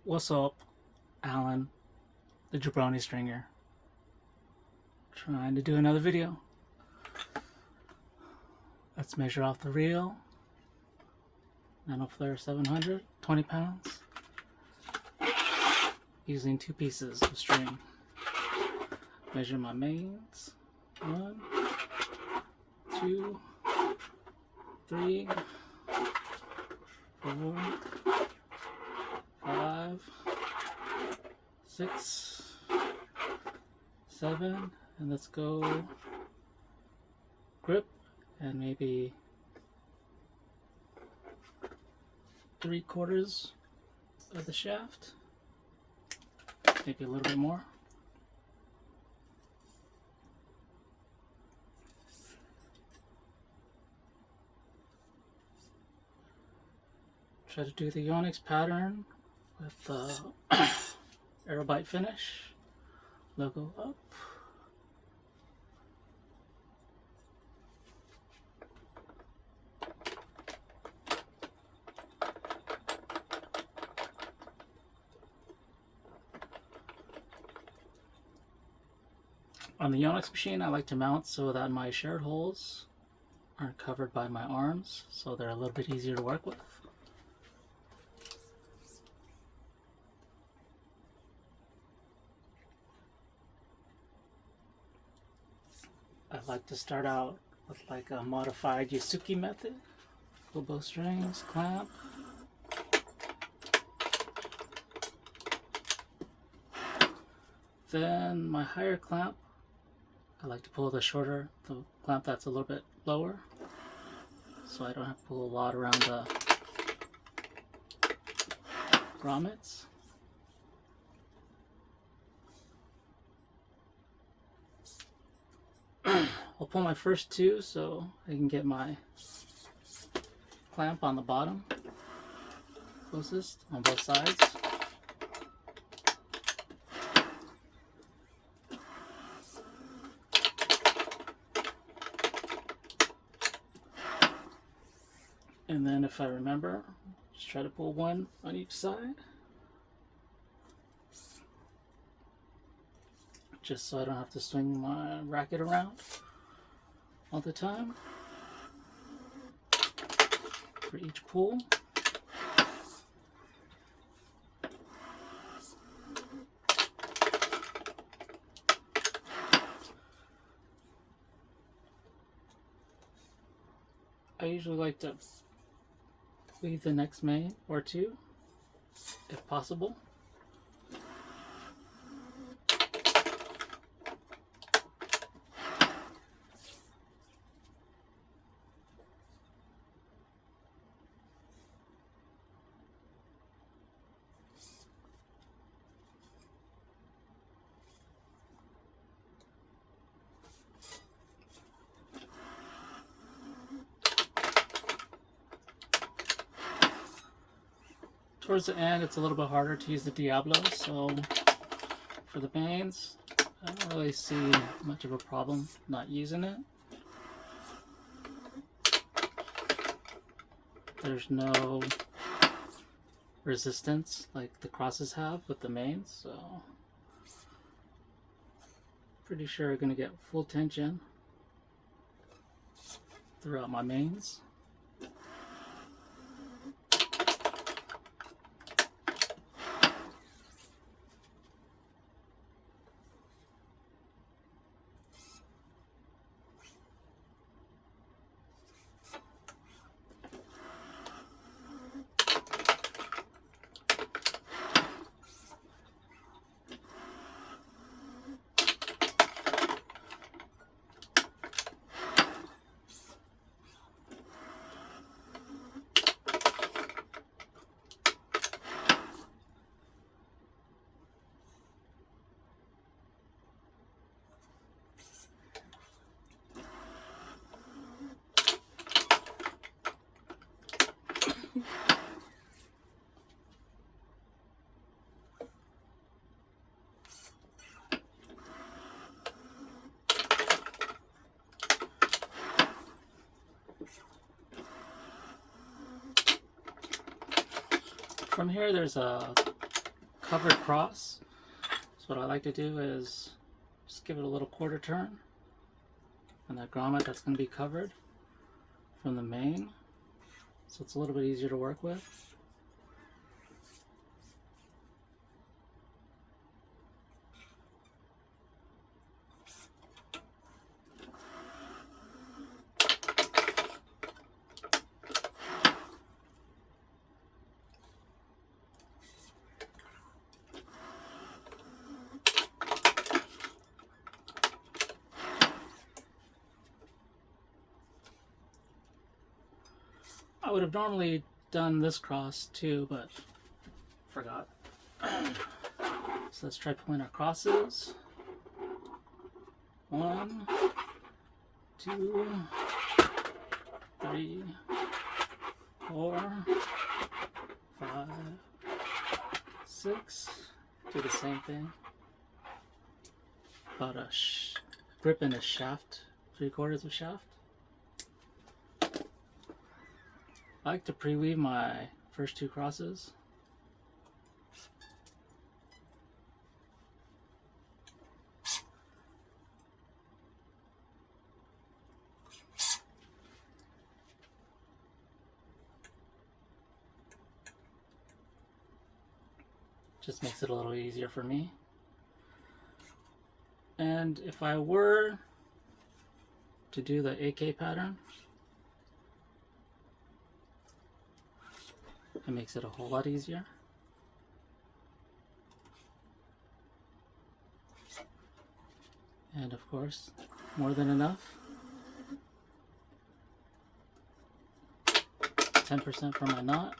What's up, Alan, the jabroni stringer? Trying to do another video. Let's measure off the reel. Nanoflare 700, 20 pounds. Using 2 pieces of string. Measure my mains. 1, 2, 3, 4, 5, 6, 7, and let's go grip and maybe 3/4 of the shaft, maybe a little bit more. Try to do the Yonex pattern with the Aerobite finish, logo up. On the Yonex machine, I like to mount so that my shared holes aren't covered by my arms, so they're a little bit easier to work with. I like to start out with like a modified Yusuki method. Full bowstrings, clamp. Then my higher clamp, I like to pull the clamp that's a little bit lower, so I don't have to pull a lot around the grommets. I'll pull my first 2 so I can get my clamp on the bottom, closest on both sides. And then if I remember, just try to pull 1 on each side. Just so I don't have to swing my racket around all the time for each pull. I usually like to weave the next main or 2 if possible. Towards the end, it's a little bit harder to use the Diablo, so for the mains, I don't really see much of a problem not using it. There's no resistance like the crosses have with the mains, so pretty sure I'm going to get full tension throughout my mains. From here, there's a covered cross. So what I like to do is just give it a little quarter turn, and that grommet that's going to be covered from the main, so it's a little bit easier to work with. I would have normally done this cross too, but forgot. So let's try pulling our crosses. 1, 2, 3, 4, 5, 6. Do the same thing. About a grip in a shaft, 3/4 of shaft. I like to pre-weave my first 2 crosses. Just makes it a little easier for me. And if I were to do the AK pattern, it makes it a whole lot easier. And of course, more than enough. 10% for my knot.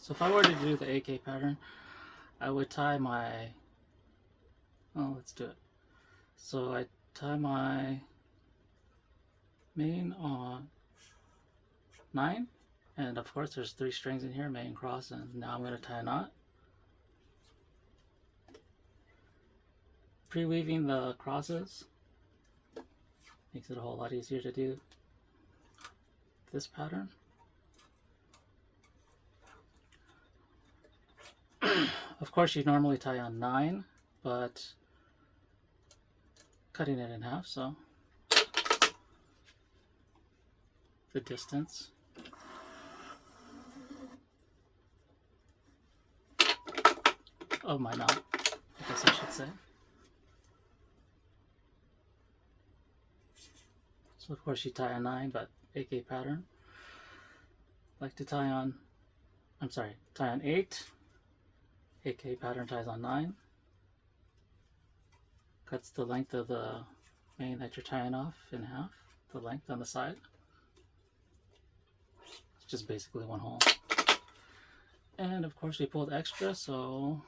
So if I were to do the AK pattern, I would tie my, oh, let's do it. So I tie my main on 9. And of course there's 3 strings in here, main, cross, and now I'm going to tie a knot. Pre-weaving the crosses makes it a whole lot easier to do this pattern. Of course you normally tie on 9, but cutting it in half, so the distance. Of my knot, I guess I should say. So of course you tie on 9, but AK pattern. Like to tie on, tie on 8. AK pattern ties on 9. Cuts the length of the main that you're tying off in half, the length on the side. It's just basically 1 hole. And of course we pulled extra, so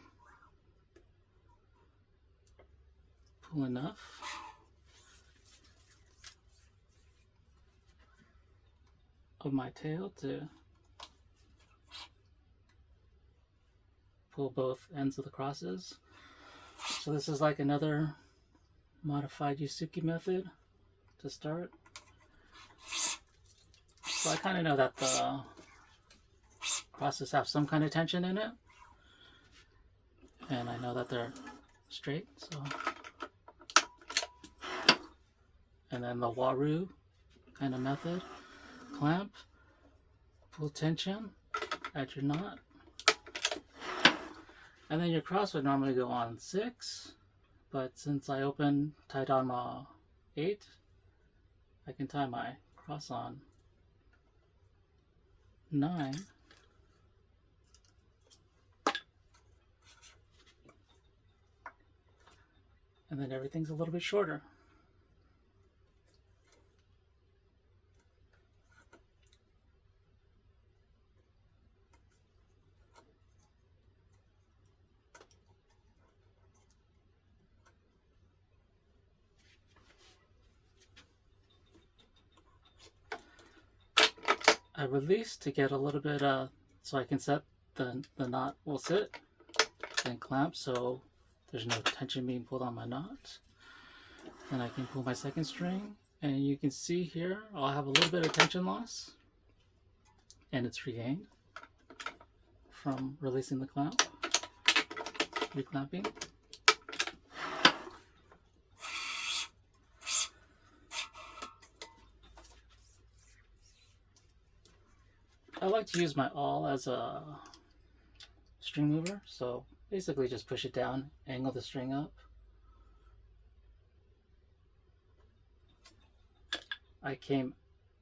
pull enough. Of my tail to pull both ends of the crosses. So this is like another modified Yusuki method to start. So I kind of know that the crosses have some kind of tension in it, and I know that they're straight, so. And then the Waru kind of method, clamp, pull tension, add your knot, and then your cross would normally go on 6, but since I tied on my 8, I can tie my cross on 9. And then everything's a little bit shorter. I release to get a little bit so I can set the knot will sit, then clamp so there's no tension being pulled on my knot. Then I can pull my second string, and you can see here I'll have a little bit of tension loss, and it's regained from releasing the clamp. reclamping. I like to use my awl as a string mover, so basically just push it down, angle the string up. I came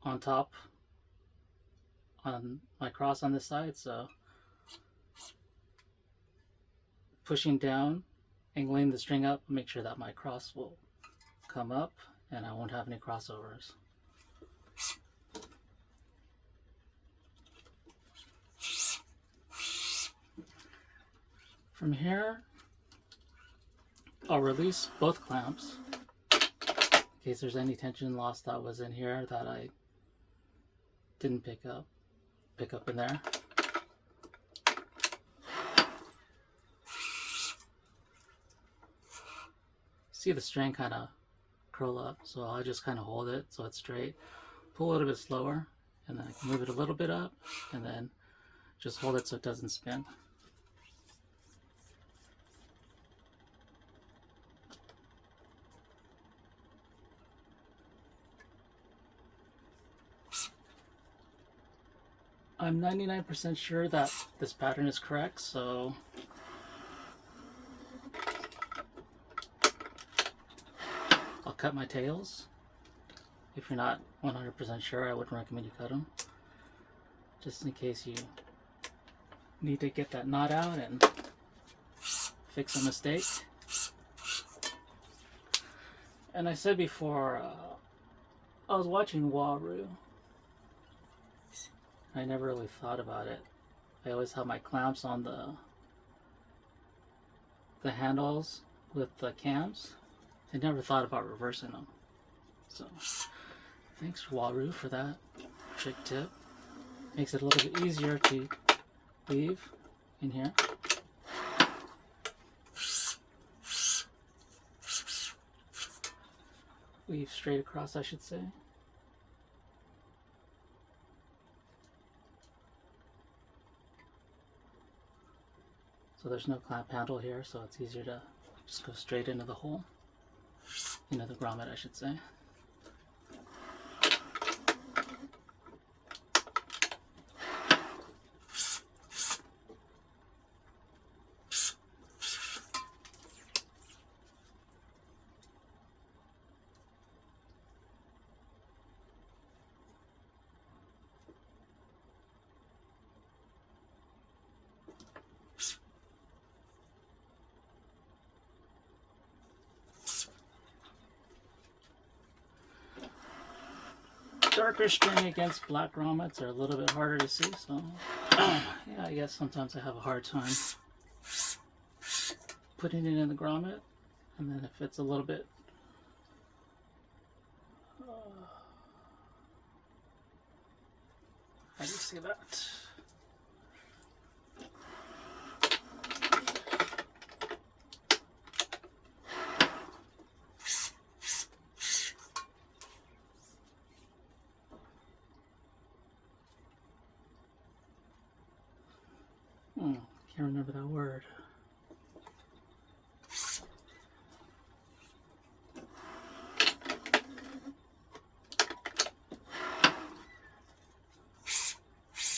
on top on my cross on this side, so pushing down, angling the string up, make sure that my cross will come up and I won't have any crossovers. From here, I'll release both clamps in case there's any tension loss that was in here that I didn't pick up in there. See the string kind of curl up, so I'll just kind of hold it so it's straight, pull a little bit slower, and then I can move it a little bit up, and then just hold it so it doesn't spin. I'm 99% sure that this pattern is correct, so I'll cut my tails. If you're not 100% sure, I wouldn't recommend you cut them, just in case you need to get that knot out and fix a mistake. And I said before, I was watching Waru. I never really thought about it. I always have my clamps on the handles with the cams. I never thought about reversing them. So thanks Waru for that trick tip. Makes it a little bit easier to weave in here. Weave straight across, I should say. So there's no clamp handle here, so it's easier to just go straight into the hole, into the grommet, I should say. Darker string against black grommets are a little bit harder to see, so yeah, I guess sometimes I have a hard time putting it in the grommet, and then if it's a little bit how do you see that? Can't remember that word.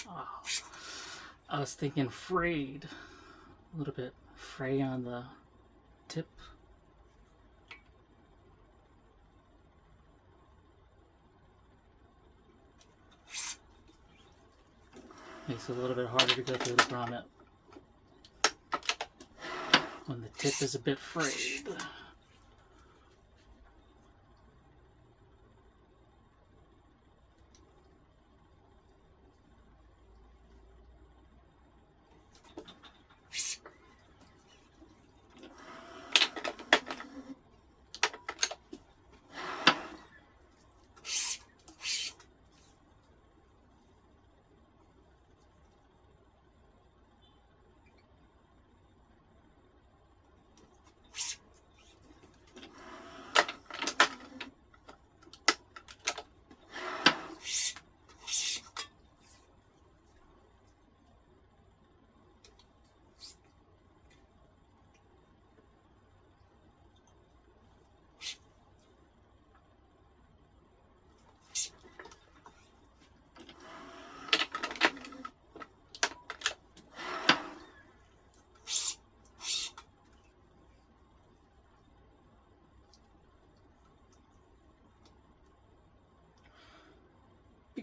Oh, I was thinking frayed. A little bit fray on the tip. Makes it a little bit harder to go through the grommet when the tip is a bit frayed.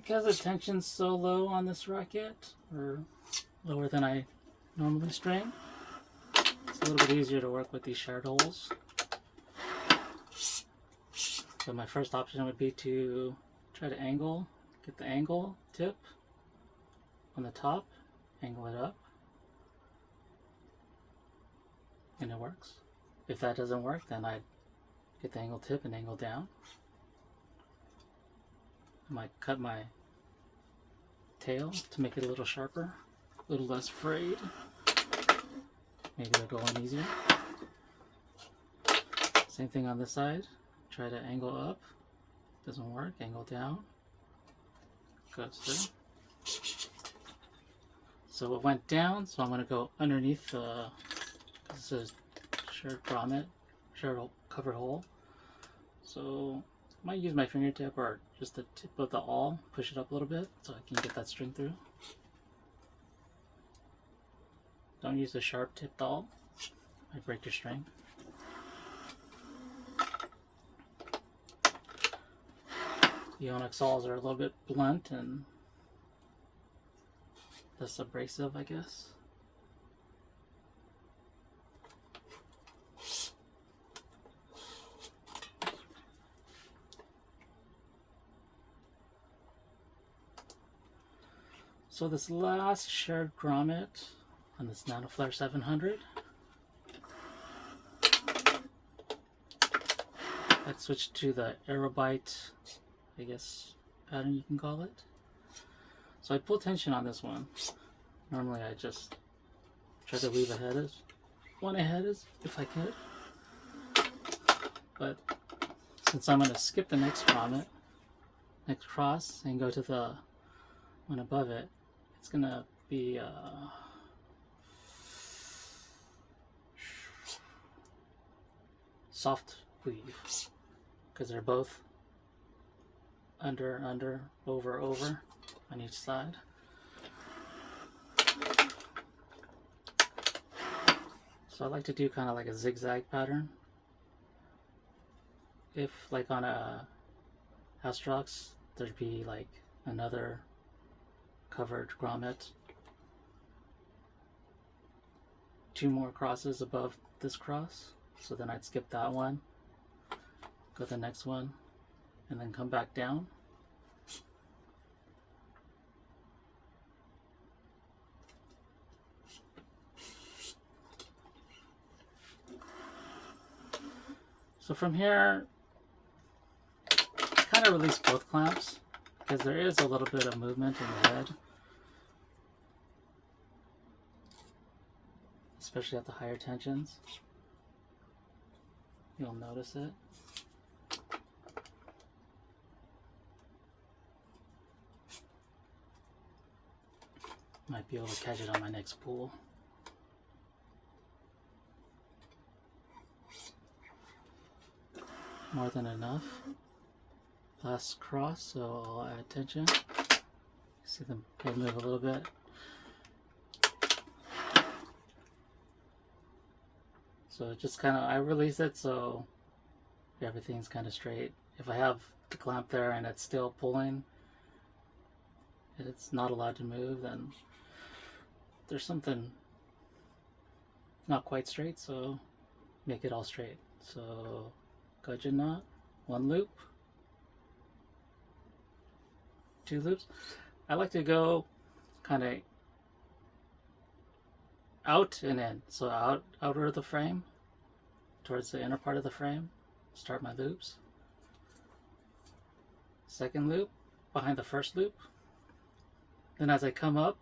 because the tension's so low on this racket, or lower than I normally string, it's a little bit easier to work with these shared holes. So my first option would be to try to get the angle tip on the top, angle it up, and it works. If that doesn't work, then I'd get the angle tip and angle down. I might cut my tail to make it a little sharper, a little less frayed. Maybe it'll go in easier. Same thing on this side. Try to angle up. Doesn't work. Angle down. Goes through. So it went down, so I'm going to go underneath the, this is a shared grommet, shared covered hole. So I might use my fingertip or just the tip of the awl, push it up a little bit so I can get that string through. Don't use the sharp tipped awl, might break your string. The Yonex awls are a little bit blunt and less abrasive, I guess. So this last shared grommet on this Nanoflare 700, I'd switch to the Aerobite, I guess, pattern you can call it. So I pull tension on this one. Normally I just try to leave one ahead as if I could. But since I'm going to skip the next grommet, next cross, and go to the one above it, it's going to be soft weave, because they're both under, over on each side. So I like to do kind of like a zigzag pattern. If like on a Astrox, there'd be like another covered grommet, 2 more crosses above this cross, so then I'd skip that one, go to the next one, and then come back down. So from here, kind of release both clamps, because there is a little bit of movement in the head, especially at the higher tensions. You'll notice it. Might be able to catch it on my next pull. More than enough. Last cross, so I'll add tension. See them move a little bit. So just kind of, I release it so everything's kind of straight. If I have the clamp there and it's still pulling, it's not allowed to move, then there's something not quite straight, so make it all straight. So gudgeon knot, 1 loop, 2 loops. I like to go kind of out and in, so outer of the frame towards the inner part of the frame, start my loops. Second loop behind the first loop. Then as I come up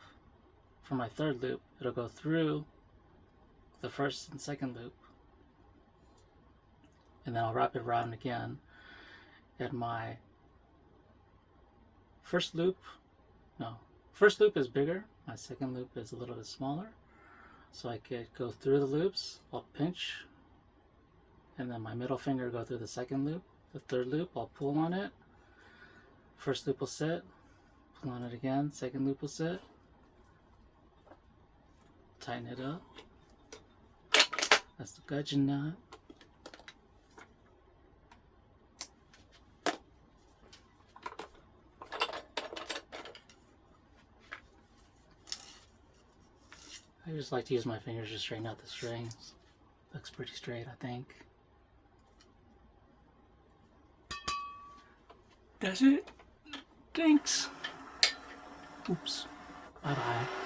for my third loop, it'll go through the first and second loop, and then I'll wrap it around again. And my first loop is bigger, my second loop is a little bit smaller. So I could go through the loops, I'll pinch, and then my middle finger go through the second loop. The third loop, I'll pull on it. First loop will sit, pull on it again, second loop will sit. Tighten it up. That's the gudgeon knot. just like to use my fingers to straighten out the strings. Looks pretty straight, I think. That's it. Thanks. Oops. Bye-bye.